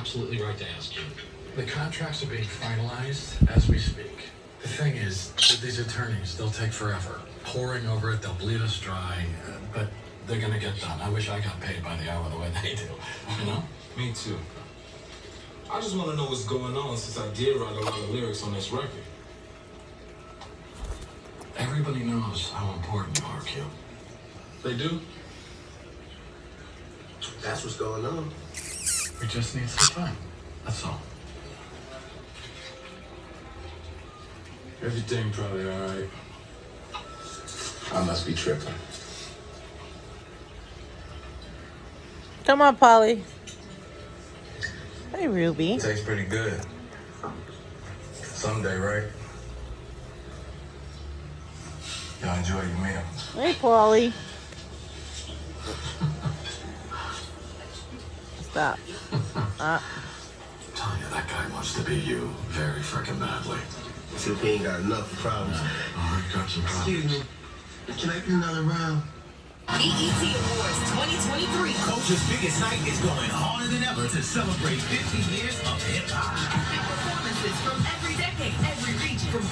absolutely right to ask you. The contracts are being finalized as we speak. The thing is, with these attorneys, they'll take forever. Pouring over it, they'll bleed us dry, but they're gonna get done. I wish I got paid by the hour the way they do, you know? Me too. I just want to know what's going on since I did write a lot of lyrics on this record. Everybody knows how important you are, Q. They do? That's what's going on. We just need some time. That's all. Everything probably alright. I must be tripping. Come on, Polly. Hey, Ruby. Tastes pretty good. Someday, right? Y'all enjoy your meal. Hey, Polly. Stop. I'm telling you, that guy wants to be you very frickin' badly. See if he ain't got enough problems. All right, got some problems. Excuse me. Can I get another round? BET Awards 2023. Culture's biggest night is going harder than ever to celebrate 50 years of hip-hop. Performances from every decade, every region. From